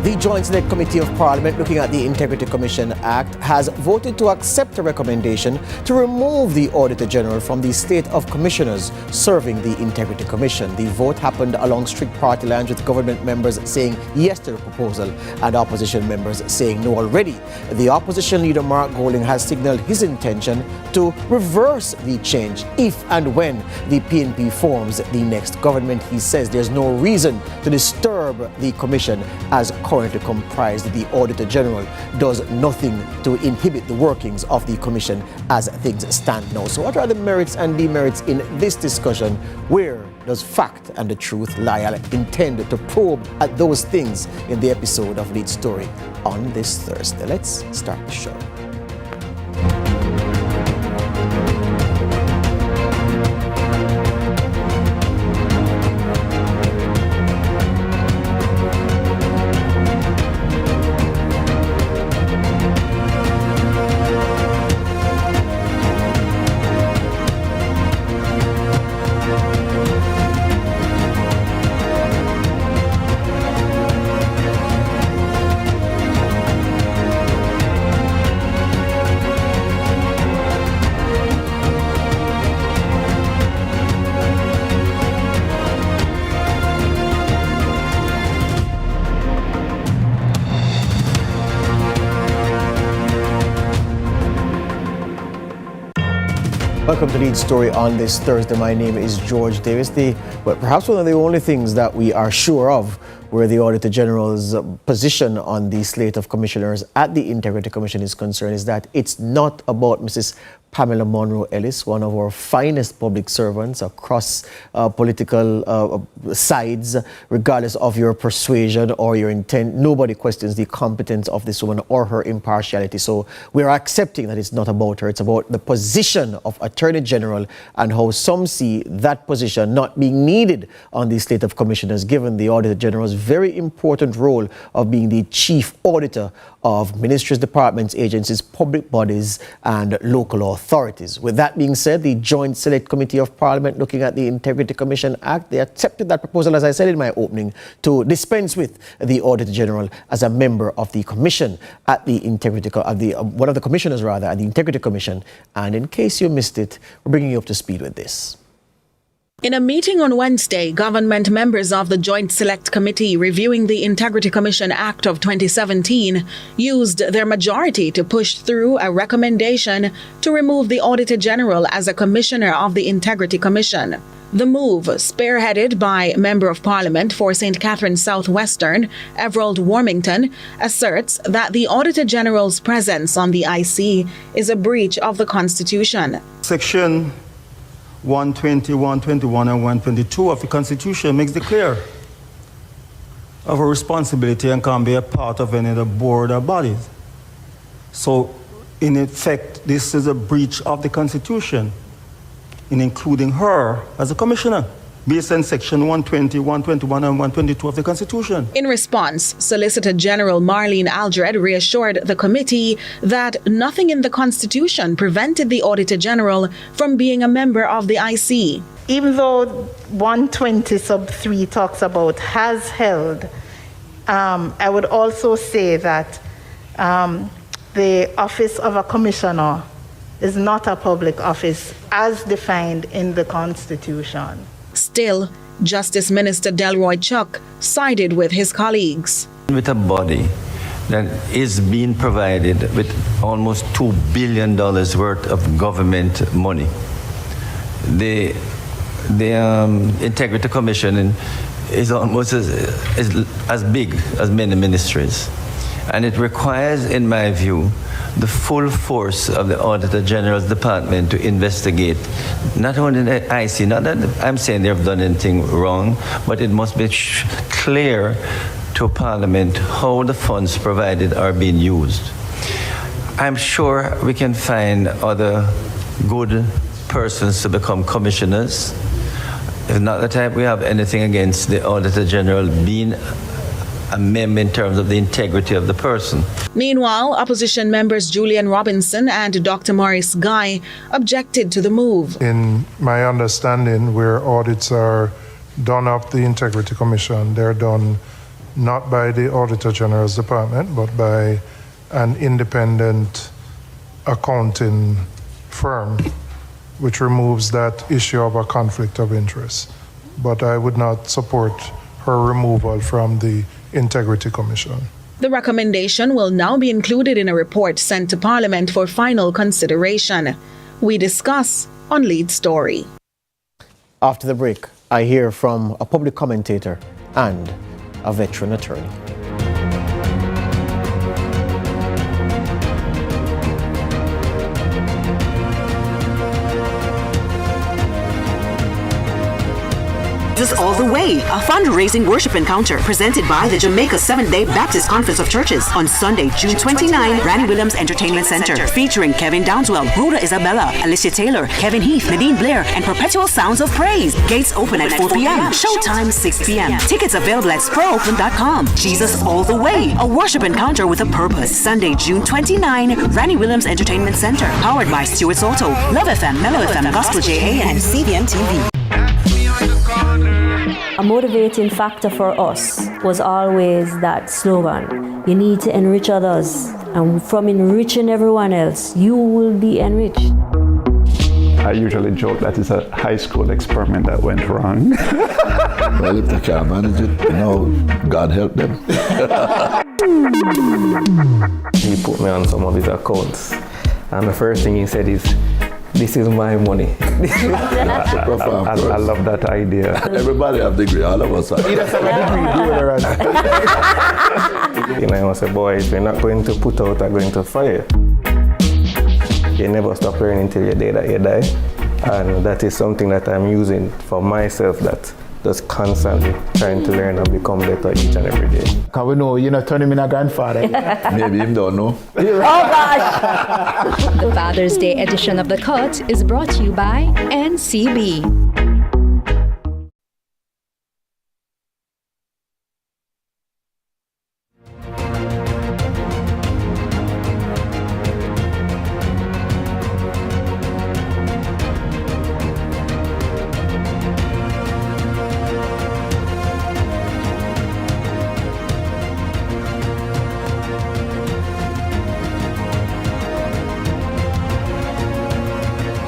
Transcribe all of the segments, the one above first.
The Joint Select Committee of Parliament looking at the Integrity Commission Act has voted to accept a recommendation to remove the Auditor General from the slate of commissioners serving the Integrity Commission. The vote happened along strict party lines, with government members saying yes to the proposal and opposition members saying no already. The opposition leader Mark Golding has signalled his intention to reverse the change if and when the PNP forms the next government. He says there's no reason to disturb the commission as currently comprised. The Auditor General does nothing to inhibit the workings of the Commission as things stand now. So what are the merits and demerits in this discussion? Where does fact and the truth lie? I intend to probe at those things in the episode of Lead Story on this Thursday. Let's start the show. Welcome to Lead Story on this Thursday. My name is George Davis. But perhaps one of the only things that we are sure of where the Auditor General's position on the slate of commissioners at the Integrity Commission is concerned is that it's not about Mrs. Pamela Monroe Ellis, one of our finest public servants across political sides, regardless of your persuasion or your intent. Nobody questions the competence of this woman or her impartiality. So we're accepting that it's not about her. It's about the position of Attorney General and how some see that position not being needed on the slate of commissioners, given the Auditor General's very important role of being the chief auditor of ministries, departments, agencies, public bodies, and local authorities. With that being said, the Joint Select Committee of Parliament looking at the Integrity Commission Act, they accepted that proposal, as I said in my opening, to dispense with the Auditor General as a member of the Commission at the Integrity, one of the commissioners rather, at the Integrity Commission. And in case you missed it, we're bringing you up to speed with this. In a meeting on Wednesday, government members of the Joint Select Committee reviewing the Integrity Commission Act of 2017 used their majority to push through a recommendation to remove the Auditor General as a commissioner of the Integrity Commission. The move, spearheaded by Member of Parliament for St. Catharines Southwestern, Everald Warmington, asserts that the Auditor General's presence on the IC is a breach of the Constitution. Section 120, 121, and 122 of the Constitution makes it clear of a responsibility and can be a part of any of the board or bodies. So, in effect, this is a breach of the Constitution in including her as a commissioner, based on Section 120, 121, and 122 of the Constitution. In response, Solicitor General Marlene Aldred reassured the committee that nothing in the Constitution prevented the Auditor General from being a member of the IC. Even though 120 sub 3 talks about has held, I would also say that the office of a commissioner is not a public office as defined in the Constitution. Still, Justice Minister Delroy Chuck sided with his colleagues. With a body that is being provided with almost $2 billion worth of government money, the Integrity Commission is almost as big as many ministries. And it requires, in my view, the full force of the Auditor General's Department to investigate not only the IC, not that I'm saying they've done anything wrong, but it must be clear to Parliament how the funds provided are being used. I'm sure we can find other good persons to become commissioners. If not the type we have anything against the Auditor General being a member in terms of the integrity of the person. Meanwhile, opposition members Julian Robinson and Dr. Maurice Guy objected to the move. In my understanding, where audits are done of the Integrity Commission, they're done not by the Auditor General's Department, but by an independent accounting firm, which removes that issue of a conflict of interest. But I would not support her removal from the Integrity Commission. The recommendation will now be included in a report sent to Parliament for final consideration. We discuss on Lead Story. After the break, I hear from a public commentator and a veteran attorney. Jesus All the Way, a fundraising worship encounter presented by the Jamaica Seventh-day Baptist Conference of Churches on Sunday, June 29, Randy Williams Entertainment Center, featuring Kevin Downswell, Rhoda Isabella, Alicia Taylor, Kevin Heath, Nadine Blair, and Perpetual Sounds of Praise. Gates open at 4 p.m. Showtime 6 p.m. Tickets available at sproopen.com. Jesus All the Way, a worship encounter with a purpose. Sunday, June 29, Randy Williams Entertainment Center, powered by Stuart Soto, Love FM, Mellow FM, Gospel JA, and CVM TV. A motivating factor for us was always that slogan, you need to enrich others, and from enriching everyone else, you will be enriched. I usually joke that it's a high school experiment that went wrong. Well, if they can't manage it, God help them. He put me on some of his accounts, and the first thing he said is, "This is my money." I love that idea. Everybody have degree, all of us have. I say, boy, if you're not going to put out, I'm going to fire. You never stop learning until your day that you die. And that is something that I'm using for myself, that just constantly trying to learn and become better each and every day. Because we know you're not turning me into a grandfather. Maybe him don't know. Oh gosh! The Father's Day edition of The Cut is brought to you by NCB.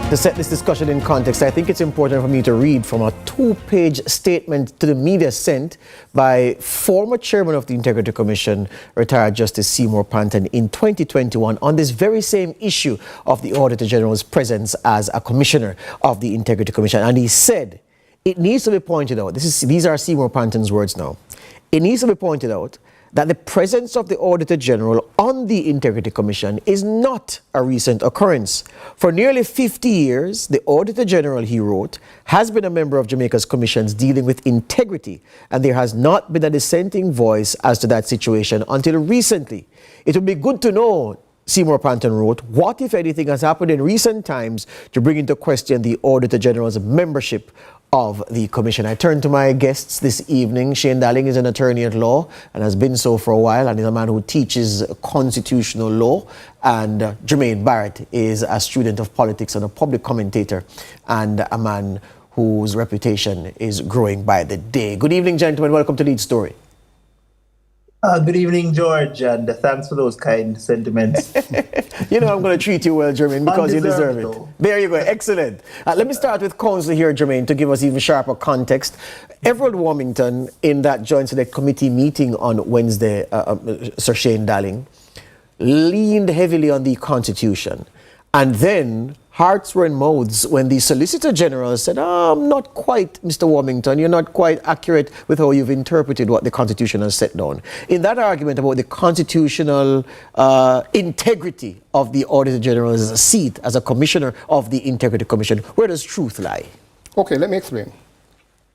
To set this discussion in context, I think it's important for me to read from a 2-page statement to the media sent by former chairman of the Integrity Commission, retired Justice Seymour Panton, in 2021 on this very same issue of the Auditor General's presence as a commissioner of the Integrity Commission. And he said, it needs to be pointed out, these are Seymour Panton's words now, it needs to be pointed out that the presence of the Auditor General on the Integrity Commission is not a recent occurrence. For nearly 50 years, the Auditor General, he wrote, has been a member of Jamaica's commissions dealing with integrity, and there has not been a dissenting voice as to that situation until recently. It would be good to know, Seymour Panton wrote, what, if anything, has happened in recent times to bring into question the Auditor General's membership of the Commission. I turn to my guests this evening. Shane Darling is an attorney at law and has been so for a while, and is a man who teaches constitutional law. And Jermaine Barrett is a student of politics and a public commentator, and a man whose reputation is growing by the day. Good evening, gentlemen. Welcome to Lead Story. Good evening, George, and thanks for those kind sentiments. You know I'm going to treat you well, Jermaine, because you deserve it. Though. There you go. Excellent. Let me start with counsel here, Jermaine, to give us even sharper context. Everett Warmington, in that Joint Select Committee meeting on Wednesday, Sir Shane Darling, leaned heavily on the Constitution. And then hearts were in mouths when the Solicitor General said, not quite, Mr. Warmington, you're not quite accurate with how you've interpreted what the Constitution has set down. In that argument about the constitutional integrity of the Auditor General's seat as a commissioner of the Integrity Commission, where does truth lie? Okay, let me explain.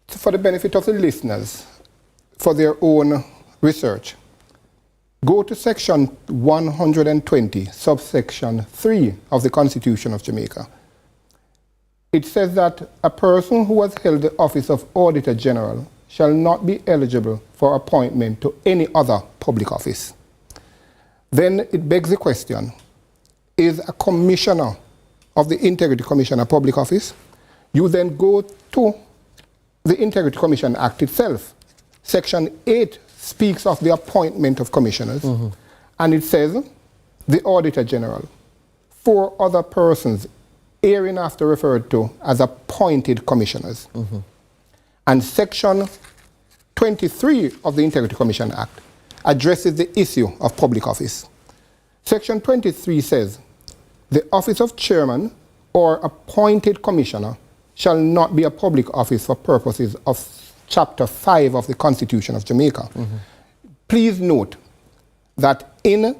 For the benefit of the listeners, for their own research, go to section 120, subsection 3 of the Constitution of Jamaica. It says that a person who has held the office of Auditor General shall not be eligible for appointment to any other public office. Then it begs the question, is a commissioner of the Integrity Commission a public office? You then go to the Integrity Commission Act itself. Section 8 speaks of the appointment of commissioners, and it says the Auditor General, 4 other persons hereinafter referred to as appointed commissioners. And Section 23 of the Integrity Commission Act addresses the issue of public office. Section 23 says, the office of chairman or appointed commissioner shall not be a public office for purposes of Chapter 5 of the Constitution of Jamaica. Please note that in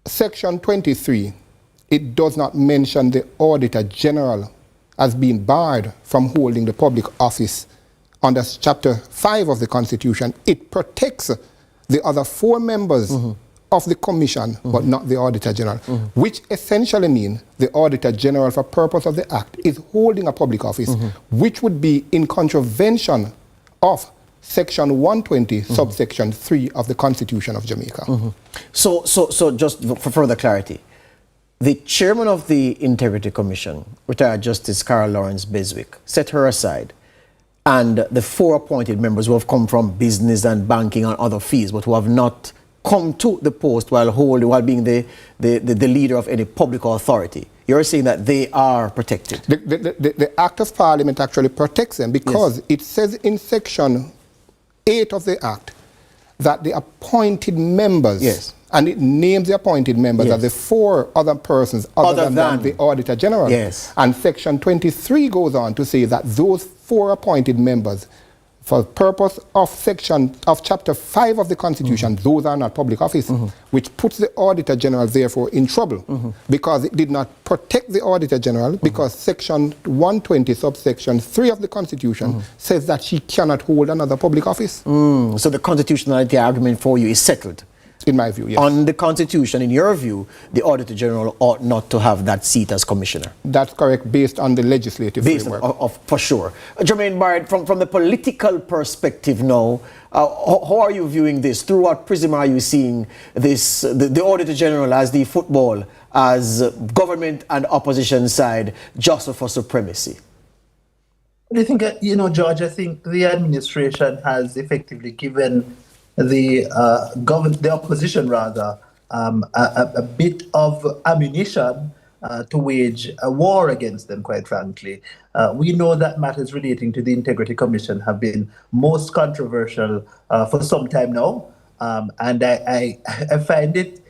Section 23, it does not mention the Auditor General as being barred from holding the public office under Chapter 5 of the Constitution. It protects the other 4 members of the Commission, but not the Auditor General, which essentially means the Auditor General, for purpose of the Act, is holding a public office, which would be in contravention of Section 120, subsection 3 of the Constitution of Jamaica. So just for further clarity, the chairman of the Integrity Commission, retired Justice Carol Lawrence Beswick, set her aside, and the 4 appointed members who have come from business and banking and other fields, but who have not come to the post while being the leader of any public authority. You're saying that they are protected? The Act of Parliament actually protects them because it says in Section 8 of the Act that the appointed members, and it names the appointed members as the 4 other persons other than the Auditor General. And Section 23 goes on to say that those 4 appointed members, for the purpose of Chapter 5 of the Constitution, those are not public office, which puts the Auditor General therefore in trouble because it did not protect the Auditor General because Section 120, subsection 3 of the Constitution says that she cannot hold another public office. So the constitutionality argument for you is settled? In my view, yes. On the Constitution, in your view, the Auditor General ought not to have that seat as commissioner? That's correct, based on the legislative framework. For sure. Jermaine Barrett, from the political perspective now, how are you viewing this? Through what prism are you seeing this, the Auditor General as the football, as government and opposition side, jostle for supremacy? I think, George, I think the administration has effectively given the opposition rather a bit of ammunition to wage a war against them, quite frankly. We know that matters relating to the Integrity Commission have been most controversial for some time now, and I find it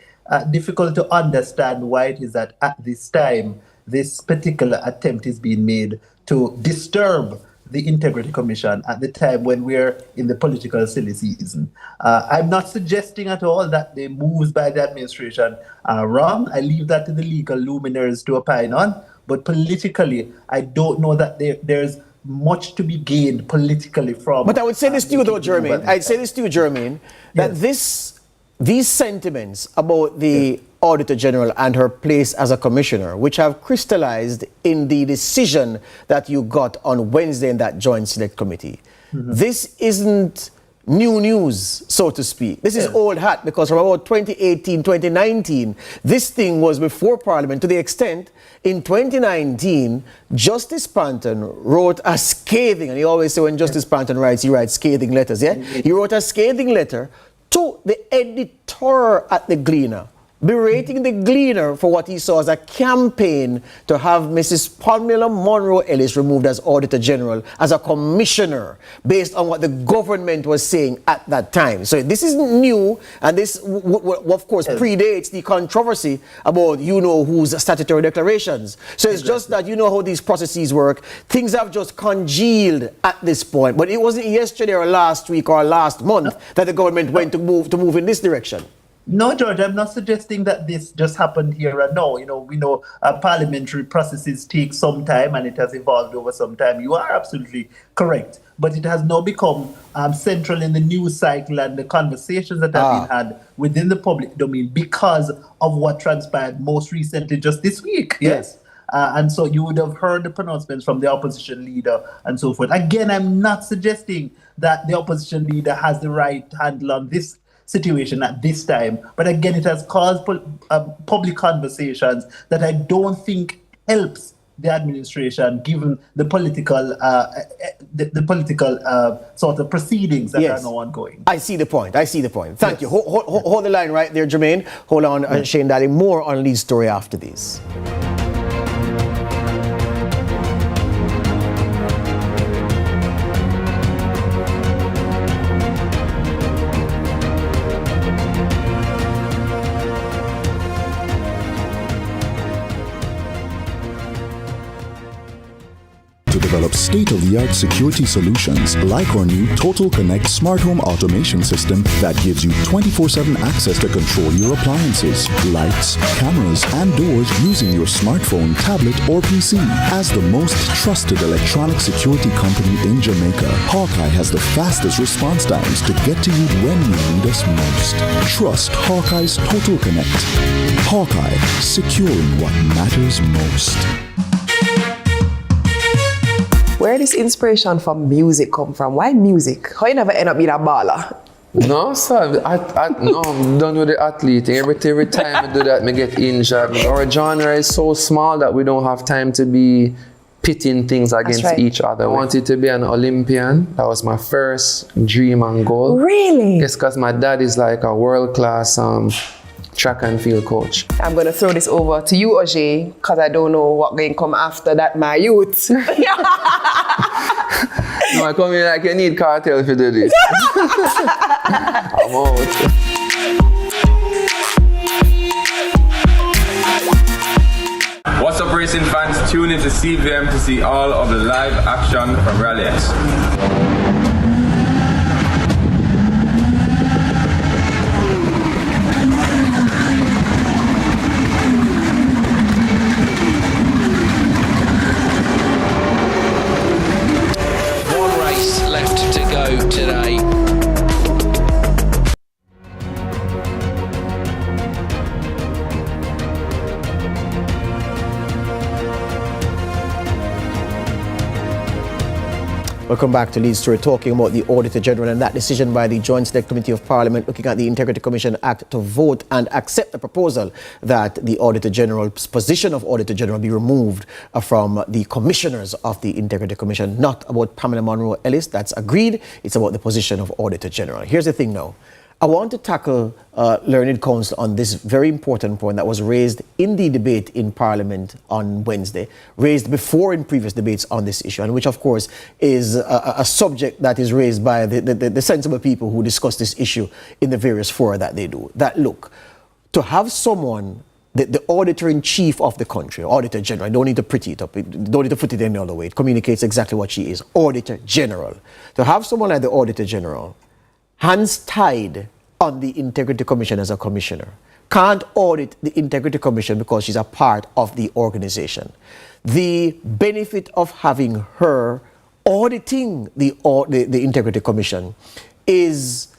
difficult to understand why it is that at this time this particular attempt is being made to disturb the Integrity Commission at the time when we're in the political silly season. I'm not suggesting at all that the moves by the administration are wrong. I leave that to the legal luminaries to opine on. But politically, I don't know that there's much to be gained politically from. But I would say this to you, though, Jermaine. I'd say this to you, Jermaine, that these sentiments about the Auditor General and her place as a commissioner, which have crystallized in the decision that you got on Wednesday in that Joint Select Committee. This isn't new news, so to speak. This is old hat, because from about 2018, 2019, this thing was before Parliament, to the extent in 2019, Justice Panton wrote a scathing, and he always say when Justice Panton writes, he writes scathing letters, He wrote a scathing letter to the editor at the Gleaner, berating the Gleaner for what he saw as a campaign to have Mrs. Pamela Monroe Ellis removed as Auditor General, as a commissioner, based on what the government was saying at that time. So this isn't new, and this, of course, predates the controversy about whose statutory declarations. So it's just that how these processes work. Things have just congealed at this point, but it wasn't yesterday or last week or last month that the government went to move in this direction. No, George, I'm not suggesting that this just happened here and now. We know parliamentary processes take some time and it has evolved over some time. You are absolutely correct. But it has now become central in the news cycle and the conversations that have been had within the public domain because of what transpired most recently just this week. Yes. And so you would have heard the pronouncements from the opposition leader and so forth. Again, I'm not suggesting that the opposition leader has the right handle on this situation at this time. But again, it has caused public conversations that I don't think helps the administration, given the political sort of proceedings that are now ongoing. I see the point. Thank you. Hold the line right there, Jermaine. Hold on, Shane Darling. More on Lee's story after this. Develop state-of-the-art security solutions like our new Total Connect smart home automation system that gives you 24/7 access to control your appliances, lights, cameras, and doors using your smartphone, tablet, or PC. As the most trusted electronic security company in Jamaica, Hawkeye has the fastest response times to get to you when you need us most. Trust Hawkeye's Total Connect. Hawkeye, securing what matters most. Where this inspiration for music come from? Why music? How you never end up being a baller? No, sir. No, I'm done with the athleting. Every time I do that, I get injured. Our genre is so small that we don't have time to be pitting things against each other. I wanted to be an Olympian. That was my first dream and goal. Really? Yes, because my dad is like a world-class track and field coach. I'm going to throw this over to you, Oje, because I don't know what going to come after that, my youth. No, I come here like you need cartel if you do this. I'm out. What's up, racing fans? Tune into CVM to see all of the live action from Rally X. Left to go today. Welcome back to Lee's Story, talking about the Auditor General and that decision by the Joint Select Committee of Parliament looking at the Integrity Commission Act to vote and accept the proposal that the Auditor General's position of Auditor General be removed from the commissioners of the Integrity Commission. Not about Pamela Monroe Ellis, that's agreed. It's about the position of Auditor General. Here's the thing now. I want to tackle Learned Counsel on this very important point that was raised in the debate in Parliament on Wednesday, raised before in previous debates on this issue, and which, of course, is a subject that is raised by the sensible people who discuss this issue in the various fora that they do. That, look, to have someone, the Auditor-in-Chief of the country, Auditor General, I don't need to pretty it up, don't need to put it any other way, it communicates exactly what she is, Auditor General. To have someone like the Auditor General, hands tied on the Integrity Commission as a commissioner, can't audit the Integrity Commission because she's a part of the organization. The benefit of having her auditing the Integrity Commission is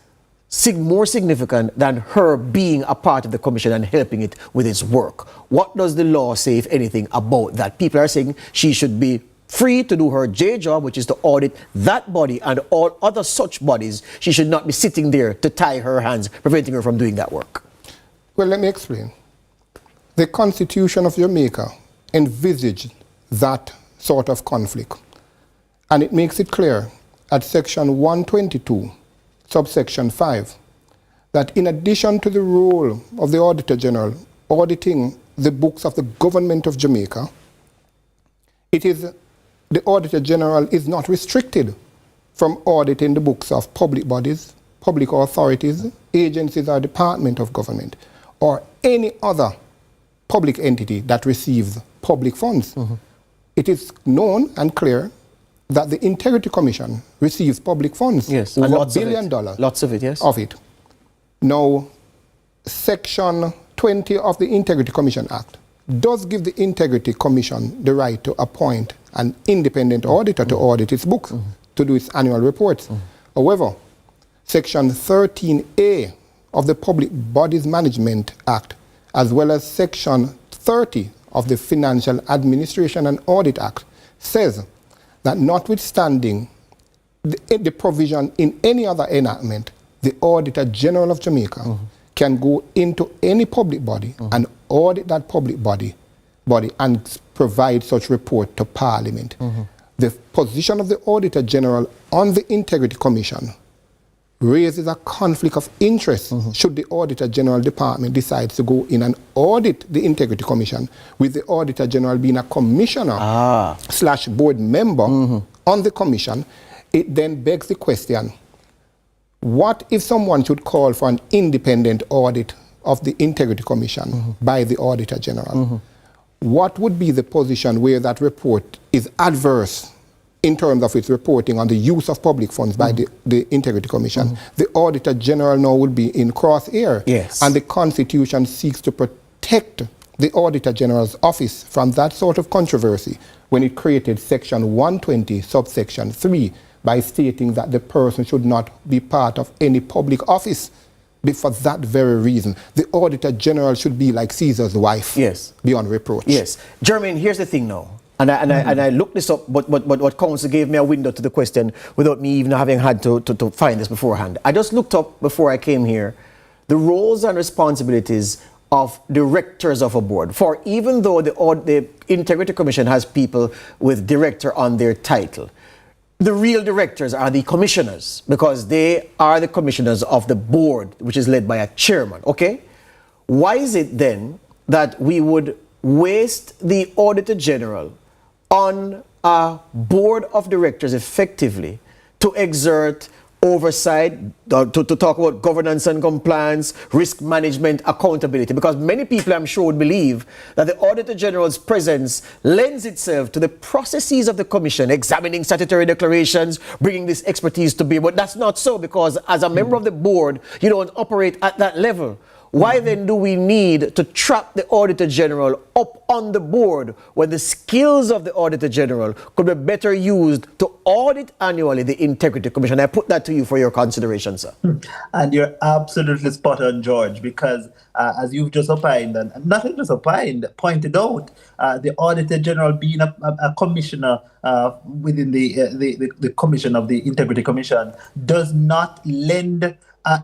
more significant than her being a part of the commission and helping it with its work. What does the law say, if anything, about that? People are saying she should be free to do her J job, which is to audit that body and all other such bodies. She should not be sitting there to tie her hands, preventing her from doing that work. Well, let me explain. The Constitution of Jamaica envisaged that sort of conflict, and it makes it clear at Section 122, subsection 5, that in addition to the role of the Auditor General auditing the books of the government of Jamaica, the Auditor General is not restricted from auditing the books of public bodies, public authorities, agencies or department of government, or any other public entity that receives public funds. Mm-hmm. It is known and clear that the Integrity Commission receives public funds. Yes, over $1 billion. Lots of it, yes. Of it. Now, Section 20 of the Integrity Commission Act does give the Integrity Commission the right to appoint an independent auditor to audit its books, to do its annual reports. However, Section 13A of the Public Bodies Management Act, as well as Section 30 of the Financial Administration and Audit Act, says that notwithstanding the provision in any other enactment, the Auditor General of Jamaica can go into any public body and audit that public body and provide such report to Parliament. The position of the Auditor General on the Integrity Commission raises a conflict of interest should the Auditor General Department decide to go in and audit the Integrity Commission, with the Auditor General being a commissioner slash board member on the commission. It then begs the question, what if someone should call for an independent audit of the Integrity Commission by the Auditor General? What would be the position where that report is adverse in terms of its reporting on the use of public funds by the Integrity Commission? The Auditor General now will be in crosshair. Yes. And the Constitution seeks to protect the Auditor General's office from that sort of controversy when it created Section 120, subsection 3, by stating that the person should not be part of any public office. For that very reason, the Auditor General should be like Caesar's wife. Yes. Beyond reproach. Yes. Jermaine, here's the thing now. And I looked this up, but what counsel gave me a window to the question without me even having had to find this beforehand. I just looked up before I came here the roles and responsibilities of directors of a board. For even though the Integrity Commission has people with director on their title, the real directors are the commissioners, because they are the commissioners of the board, which is led by a chairman, okay? Why is it then that we would waste the Auditor General on a board of directors effectively to exert oversight, to talk about governance and compliance, risk management, accountability? Because many people, I'm sure, would believe that the Auditor General's presence lends itself to the processes of the Commission, examining statutory declarations, bringing this expertise to bear. But that's not so, because as a member of the board, you don't operate at that level. Why then do we need to trap the Auditor General up on the board when the skills of the Auditor General could be better used to audit annually the Integrity Commission? I put that to you for your consideration, sir. And you're absolutely spot on, George, because as you've just opined, and nothing just opined, pointed out, the Auditor General being a commissioner within the commission of the Integrity Commission does not lend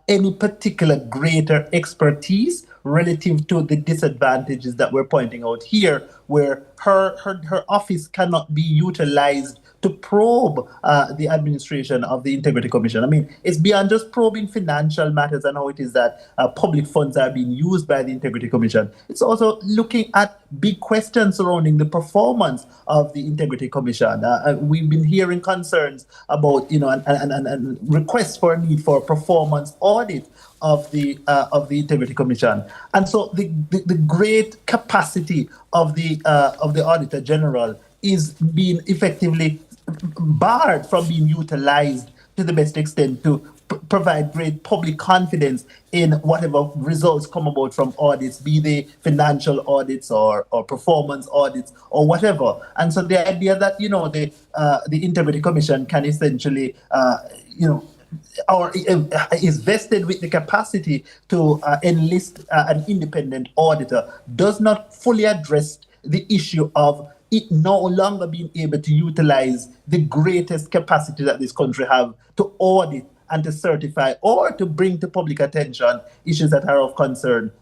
any particular greater expertise relative to the disadvantages that we're pointing out here, where her office cannot be utilized to probe the administration of the Integrity Commission. I mean, it's beyond just probing financial matters and how it is that public funds are being used by the Integrity Commission. It's also looking at big questions surrounding the performance of the Integrity Commission. We've been hearing concerns about, and requests for a need for a performance audit of the Integrity Commission, and so the great capacity of the Auditor General is being effectively barred from being utilized to the best extent to provide great public confidence in whatever results come about from audits, be they financial audits or performance audits or whatever. And so the idea that the Integrity Commission can essentially or is vested with the capacity to enlist an independent auditor does not fully address the issue of it no longer being able to utilize the greatest capacity that this country have to audit and to certify or to bring to public attention issues that are of concern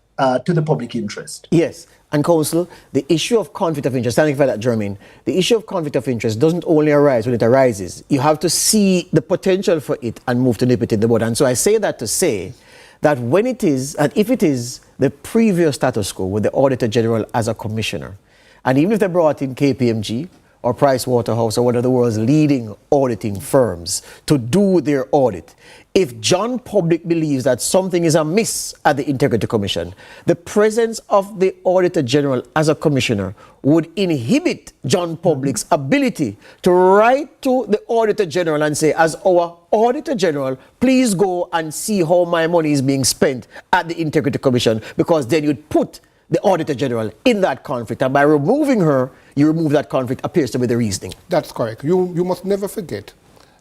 to the public interest. Yes, and Counsel, the issue of conflict of interest, thank you for that, Jermaine. The issue of conflict of interest doesn't only arise when it arises. You have to see the potential for it and move to nip it in the bud. And so I say that to say that when it is, and if it is the previous status quo with the Auditor General as a commissioner, and even if they brought in KPMG or Pricewaterhouse or one of the world's leading auditing firms to do their audit, if John Public believes that something is amiss at the Integrity Commission, the presence of the Auditor General as a commissioner would inhibit John Public's ability to write to the Auditor General and say, as our Auditor General, please go and see how my money is being spent at the Integrity Commission, because then you'd put the Auditor General in that conflict. And by removing her, you remove that conflict, appears to be the reasoning. That's correct. You must never forget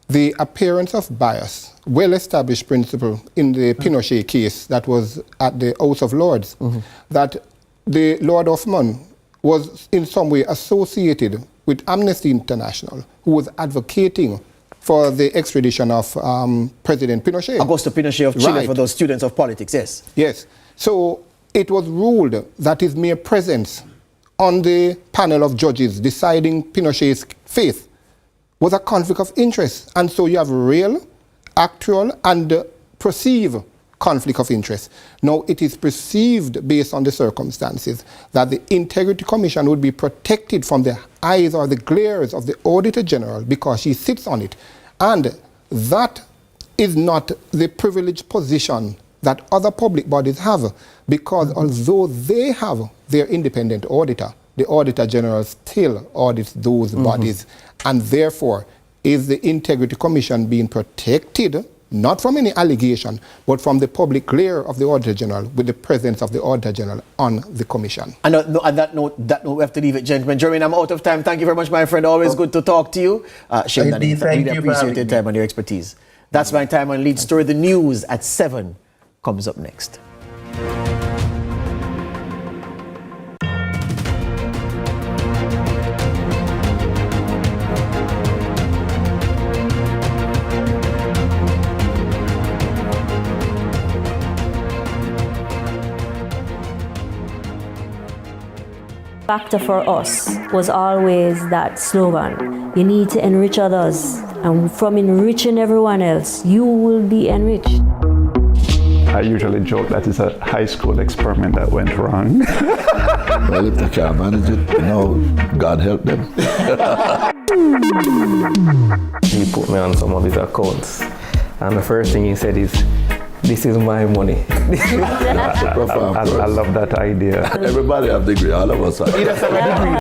the appearance of bias, well-established principle in the Pinochet case that was at the House of Lords, that the Lord Hoffman was in some way associated with Amnesty International, who was advocating for the extradition of President Pinochet. Augusto Pinochet of Chile, right, for those students of politics, yes. Yes. So it was ruled that his mere presence on the panel of judges deciding Pinochet's fate was a conflict of interest. And so you have real, actual, and perceived conflict of interest. Now, it is perceived based on the circumstances that the Integrity Commission would be protected from the eyes or the glares of the Auditor General because she sits on it. And that is not the privileged position that other public bodies have, because although they have their independent auditor, the Auditor General still audits those bodies, and therefore is the Integrity Commission being protected not from any allegation, but from the public glare of the Auditor General with the presence of the Auditor General on the Commission. And on that note, we have to leave it, gentlemen. Jermaine, I'm out of time. Thank you very much, my friend. Always good to talk to you. Shane, I really appreciate your time and your expertise. That's my time on Lead Story. The news at 7 comes up next. Factor for us was always that slogan, you need to enrich others, and from enriching everyone else, you will be enriched. I usually joke that it's a high school experiment that went wrong. Well, if they can't manage it, God help them. He put me on some of his accounts, and the first thing he said is, "This is my money." I love that idea. Everybody have degree, all of us have.